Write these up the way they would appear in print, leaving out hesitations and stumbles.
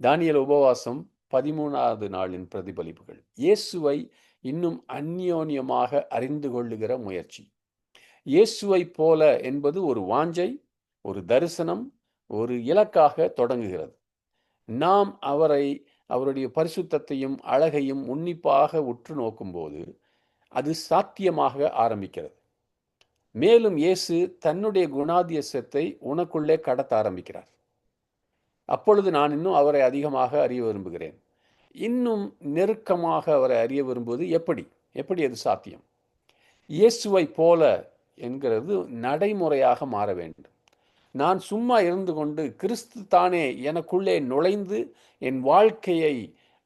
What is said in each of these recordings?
தானியேல் உபவாசம் 13வது நாளின் பிரதிபலிப்புகள். இயேசுவை இன்னும் அந்யோன்யமாக அறிந்து கொள்ளுகிற முயற்சி. இயேசுவை போல என்பது ஒரு வாஞ்சை, ஒரு தரிசனம், ஒரு இலக்காக தொடங்குகிறது. நாம் அவருடைய பரிசுத்தத்தையும் அழகையும் உன்னிப்பாக உற்று நோக்கும்போது அது சாத்தியமாக ஆரம்பிக்கிறது. மேலும் இயேசு தன்னுடைய குணாதிசயத்தை உனக்குள்ளே கடத்த ஆரம்பிக்கிறார். அப்பொழுது நான் இன்னும் அவரை அதிகமாக அறிய விரும்புகிறேன். இன்னும் நெருக்கமாக அவரை அறிய விரும்புவது எப்படி அது சாத்தியம்? இயேசுவை போல என்கிறது நடைமுறையாக மாற வேண்டும். நான் சும்மா இருந்து கொண்டு கிறிஸ்து தானே எனக்குள்ளே நுழைந்து என் வாழ்க்கையை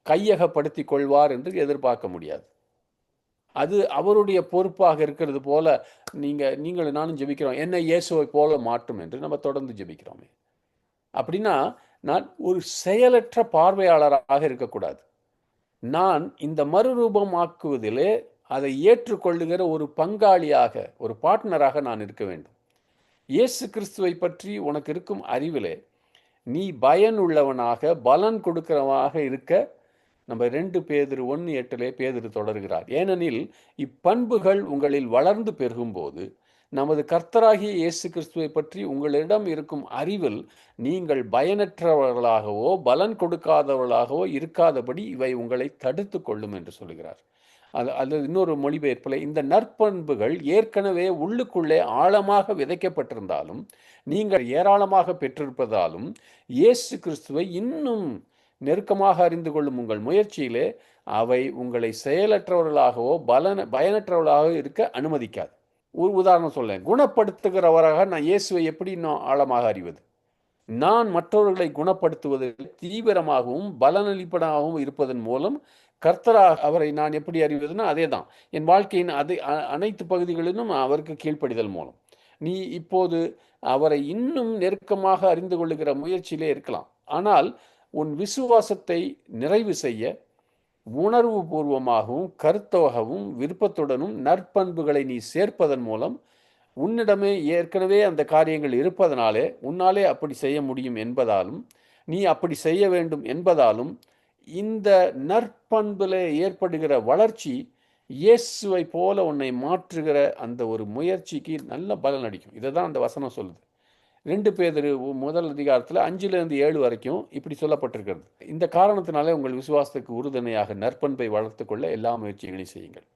கையகப்படுத்திக் கொள்வார் என்று எதிர்பார்க்க முடியாது. அது அவருடைய பொறுப்பாக இருக்கிறது போல நீங்களும் நானும் ஜெபிக்கிறோம், என்னை இயேசுவை போல மாற்றும் என்று நம்ம தொடர்ந்து ஜெபிக்கிறோமே. அப்படின்னா நான் ஒரு செயலற்ற பார்வையாளராக இருக்கக்கூடாது. நான் இந்த மறுரூபமாக்குவதிலே அதை ஏற்றுக்கொள்ளுகிற ஒரு பங்காளியாக, ஒரு பார்ட்னராக நான் இருக்க வேண்டும். இயேசு கிறிஸ்துவை பற்றி உனக்கு இருக்கும் அறிவிலே நீ பயனுள்ளவனாக, பலன் கொடுக்கிறவனாக இருக்க நம்ம 2 பேதுரு 1:8 பேதுரு தொடர்கிறார். ஏனெனில் இப்பண்புகள் உங்களில் வளர்ந்து பெருகும்போது நமது கர்த்தராகிய இயேசு கிறிஸ்துவை பற்றி உங்களிடம் இருக்கும் அறிவில் நீங்கள் பயனற்றவர்களாகவோ பலன் கொடுக்காதவர்களாகவோ இருக்காதபடி இவை உங்களை தடுத்து கொள்ளும் என்று சொல்கிறார். அல்லது இன்னொரு மொழிபெயர்ப்பில், இந்த நற்பண்புகள் ஏற்கனவே உள்ளுக்குள்ளே ஆழமாக விதைக்கப்பட்டிருந்தாலும் நீங்கள் ஏராளமாக பெற்றிருப்பதாலும் இயேசு கிறிஸ்துவை இன்னும் நெருக்கமாக அறிந்து கொள்ளும் உங்கள் முயற்சியிலே அவை உங்களை செயலற்றவர்களாகவோ பயனற்றவர்களாகவோ இருக்க அனுமதிக்காது. ஒரு உதாரணம் சொல்லேன். குணப்படுத்துகிறவராக நான் இயேசுவை எப்படி இன்னும் ஆழமாக அறிவது? நான் மற்றவர்களை குணப்படுத்துவதில் தீவிரமாகவும் பலனளிப்பதாகவும் இருப்பதன் மூலம் கர்த்தராக அவரை நான் எப்படி அறிவதுன்னா அதே தான். என் வாழ்க்கையின் அனைத்து பகுதிகளிலும் அவருக்கு கீழ்ப்படிதல் மூலம். நீ இப்போது அவரை இன்னும் நெருக்கமாக அறிந்து கொள்ளுகிற முயற்சியிலே இருக்கலாம். ஆனால் உன் விசுவாசத்தை நிறைவு செய்ய உணர்வு பூர்வமாகவும் கருத்தாகவும் விருப்பத்துடனும் நற்பண்புகளை நீ சேர்ப்பதன் மூலம் உன்னிடமே ஏற்கனவே அந்த காரியங்கள் இருப்பதனாலே உன்னாலே அப்படி செய்ய முடியும் என்பதாலும் நீ அப்படி செய்ய வேண்டும் என்பதாலும் இந்த நற்பண்பில் ஏற்படுகிற வளர்ச்சி இயேசுவை போல உன்னை மாற்றுகிற அந்த ஒரு முயற்சிக்கு நல்ல பலன் அளிக்கும். இதை தான் அந்த வசனம் சொல்லுது. 2 பேதுரு 1 5-7 வரைக்கும் இப்படி சொல்லப்பட்டிருக்கிறது. இந்த காரணத்தினாலே உங்கள் விசுவாசத்துக்கு உறுதுணையாக நற்பண்பை வளர்த்து கொள்ள எல்லா முயற்சிகளையும் செய்யுங்கள்.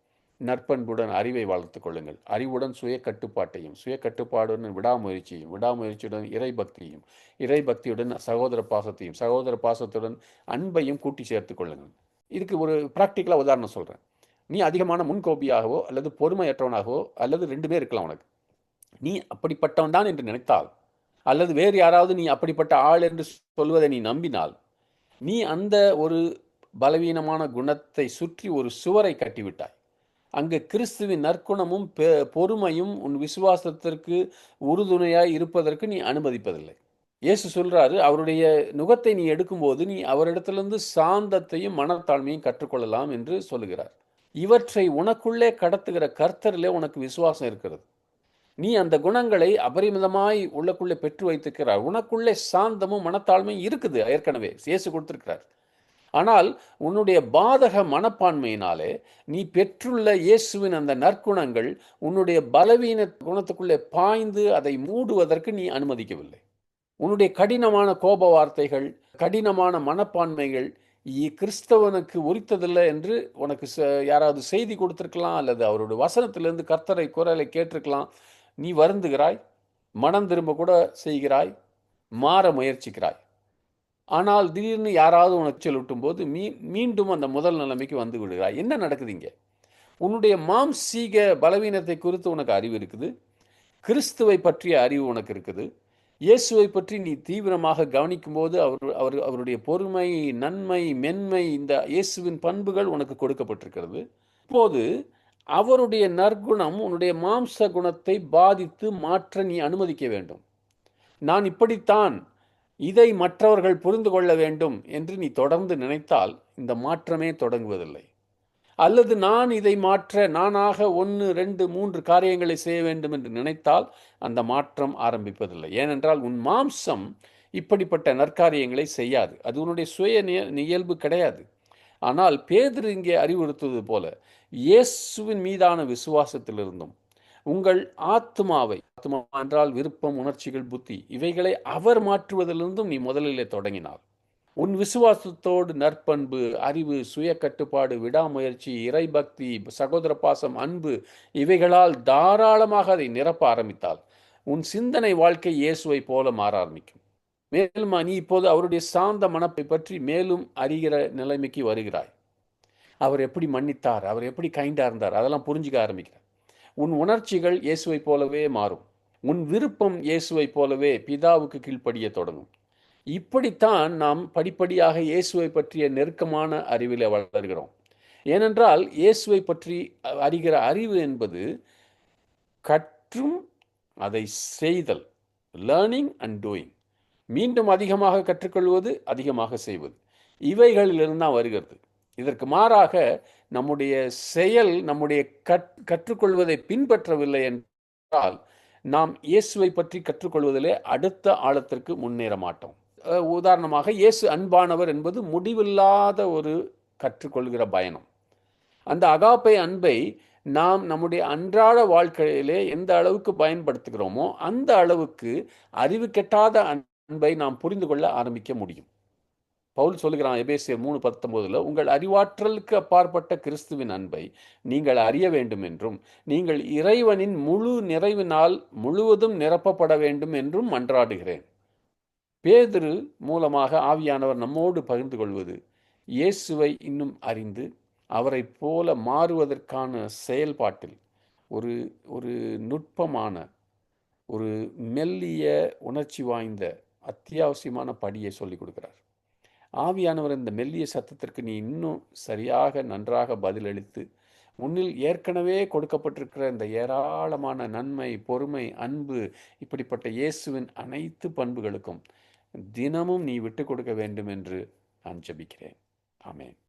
நற்பண்புடன் அறிவை வளர்த்து கொள்ளுங்கள். அறிவுடன் சுய கட்டுப்பாட்டையும், சுய கட்டுப்பாடுடன் விடாமுயற்சியும், விடாமுயற்சியுடன் இறைபக்தியும், இறைபக்தியுடன் சகோதர பாசத்தையும், சகோதர பாசத்துடன் அன்பையும் கூட்டி சேர்த்து கொள்ளுங்கள். இதுக்கு ஒரு ப்ராக்டிக்கலாக உதாரணம் சொல்கிறேன். நீ அதிகமான முன்கோபியாகவோ அல்லது பொறுமையற்றவனாகவோ அல்லது 2 இருக்கலாம். உனக்கு நீ அப்படிப்பட்டவன் தான் என்று நினைத்தால், அல்லது வேறு யாராவது நீ அப்படிப்பட்ட ஆள் என்று சொல்வதை நீ நம்பினால், நீ அந்த ஒரு பலவீனமான குணத்தை சுற்றி ஒரு சுவரை கட்டிவிட்டாய். அங்கு கிறிஸ்துவின் நற்குணமும் பொறுமையும் உன் விசுவாசத்திற்கு உறுதுணையாய் இருப்பதற்கு நீ அனுமதிப்பதில்லை. இயேசு சொல்றாரு, அவருடைய நுகத்தை நீ எடுக்கும்போது நீ அவரிடத்திலிருந்து சாந்தத்தையும் மனத்தாழ்மையும் கற்றுக்கொள்ளலாம் என்று சொல்லுகிறார். இவற்றை உனக்குள்ளே கடத்துகிற கர்த்தரிலே உனக்கு விசுவாசம் இருக்கிறது. நீ அந்த குணங்களை அபரிமிதமாய் உள்ளக்குள்ளே பெற்று வைத்திருக்கிறார். உனக்குள்ளே சாந்தமும் மனத்தாழ்மையும் இருக்குது, ஏற்கனவே இயேசு கொடுத்திருக்கிறார். ஆனால் உன்னுடைய பாதக மனப்பான்மையினாலே நீ பெற்றுள்ள இயேசுவின் அந்த நற்குணங்கள் உன்னுடைய பலவீன குணத்துக்குள்ளே பாய்ந்து அதை மூடுவதற்கு நீ அனுமதிக்கவில்லை. உன்னுடைய கடினமான கோப வார்த்தைகள், கடினமான மனப்பான்மைகள் கிறிஸ்தவனுக்கு உரித்ததில்லை என்று உனக்கு யாராவது செய்தி கொடுத்திருக்கலாம், அல்லது அவருடைய வசனத்திலிருந்து கர்த்தரை குரலை கேட்டிருக்கலாம். நீ வருந்துகிறாய், மனம் திரும்ப கூட செய்கிறாய், மாற முயற்சிக்கிறாய். ஆனால் திடீர்னு யாராவது உனக்கு சொல்லிட்டும் போது மீண்டும் அந்த முதல் நிலைமைக்கு வந்து விடுகிறாய். என்ன நடக்குதுங்க? உன்னுடைய மாம்சீக பலவீனத்தை குறித்து உனக்கு அறிவு இருக்குது, கிறிஸ்துவை பற்றிய அறிவு உனக்கு இருக்குது. இயேசுவை பற்றி நீ தீவிரமாக கவனிக்கும் போது அவருடைய பொறுமை, நன்மை, மென்மை, இந்த இயேசுவின் பண்புகள் உனக்கு கொடுக்கப்பட்டிருக்கிறது. இப்போது அவருடைய நற்குணம் உன்னுடைய மாம்ச குணத்தை பாதித்து மாற்ற நீ அனுமதிக்க வேண்டும். நான் இப்படித்தான், இதை மற்றவர்கள் புரிந்து கொள்ள வேண்டும் என்று நீ தொடர்ந்து நினைத்தால் இந்த மாற்றமே தொடங்குவதில்லை. அல்லது நான் இதை மாற்ற நானாக 1, 2, 3 காரியங்களை செய்ய வேண்டும் என்று நினைத்தால் அந்த மாற்றம் ஆரம்பிப்பதில்லை. ஏனென்றால் உன் மாம்சம் இப்படிப்பட்ட நற்காரியங்களை செய்யாது. அது உன்னுடைய சுய இயல்பு கிடையாது. ஆனால் பேதுரு இங்கே அறிவுறுத்துவது போல இயேசுவின் மீதான விசுவாசத்திலிருந்தும் உங்கள் ஆத்மா என்றால் விருப்பம், உணர்ச்சிகள், புத்தி இவைகளை அவர் மாற்றுவதிலிருந்தும் நீ முதலிலே தொடங்கினார். உன் விசுவாசத்தோடு நற்பண்பு, அறிவு, சுய கட்டுப்பாடு, விடாமுயற்சி, இறைபக்தி, சகோதர பாசம், அன்பு இவைகளால் தாராளமாக அதை நிரப்ப ஆரம்பித்தால் உன் சிந்தனை வாழ்க்கை இயேசுவை போல மாற ஆரம்பிக்கும். மேலும் நீ இப்போது அவருடைய சாந்த மனப்பை பற்றி மேலும் அறிகிற நிலைமைக்கு வருகிறாய். அவர் எப்படி மன்னித்தார், அவர் எப்படி கைண்டா இருந்தார், அதெல்லாம் புரிஞ்சுக்க ஆரம்பிக்கிறார். உன் உணர்ச்சிகள் இயேசுவை போலவே மாறும். உன் விருப்பம் இயேசுவை போலவே பிதாவுக்கு கீழ்ப்படிய தொடங்கும். இப்படித்தான் நாம் படிப்படியாக இயேசுவை பற்றிய நெருக்கமான அறிவில் வளர்கிறோம். ஏனென்றால் இயேசுவை பற்றி அறிகிற அறிவு என்பது கற்றும் அதை செய்தல், லேர்னிங் அண்ட் டூயிங். மீண்டும் அதிகமாக கற்றுக்கொள்வது, அதிகமாக செய்வது, இவைகளிலிருந்து தான் வருகிறது. இதற்கு மாறாக நம்முடைய செயல் நம்முடைய கற்றுக்கொள்வதை பின்பற்றவில்லை என்றால் நாம் இயேசுவை பற்றி கற்றுக்கொள்வதிலே அடுத்த ஆழத்திற்கு முன்னேற மாட்டோம். உதாரணமாக, இயேசு அன்பானவர் என்பது முடிவில்லாத ஒரு கற்றுக்கொள்கிற பயணம். அந்த அகாப்பை அன்பை நாம் நம்முடைய அன்றாட வாழ்க்கையிலே எந்த அளவுக்கு பயன்படுத்துகிறோமோ அந்த அளவுக்கு அறிவு கெட்டாத அன்பை நாம் புரிந்து கொள்ள ஆரம்பிக்க முடியும். பவுல் சொல்லுகிறான் எபேசியர் 3:19, உங்கள் அறிவாற்றலுக்கு அப்பாற்பட்ட கிறிஸ்துவின் அன்பை நீங்கள் அறிய வேண்டும் என்றும் நீங்கள் இறைவனின் முழு நிறைவினால் முழுவதும் நிரப்பப்பட வேண்டும் என்றும் மன்றாடுகிறேன். பேதுரு மூலமாக ஆவியானவர் நம்மோடு பகிர்ந்து கொள்வது இயேசுவை இன்னும் அறிந்து அவரை போல மாறுவதற்கான செயல்பாட்டில் ஒரு ஒரு நுட்பமான, ஒரு மெல்லிய, உணர்ச்சி வாய்ந்த, அத்தியாவசியமான படியை சொல்லிக் கொடுக்கிறார். ஆவியானவர் இந்த மெல்லிய சத்தத்திற்கு நீ இன்னும் சரியாக நன்றாக பதிலளித்து முன்னில் ஏற்கனவே கொடுக்கப்பட்டிருக்கிற இந்த ஏராளமான நன்மை, பொறுமை, அன்பு இப்படிப்பட்ட இயேசுவின் அனைத்து பண்புகளுக்கும் தினமும் நீ விட்டு கொடுக்க வேண்டும் என்று நான் ஜெபிக்கிறேன். ஆமென்.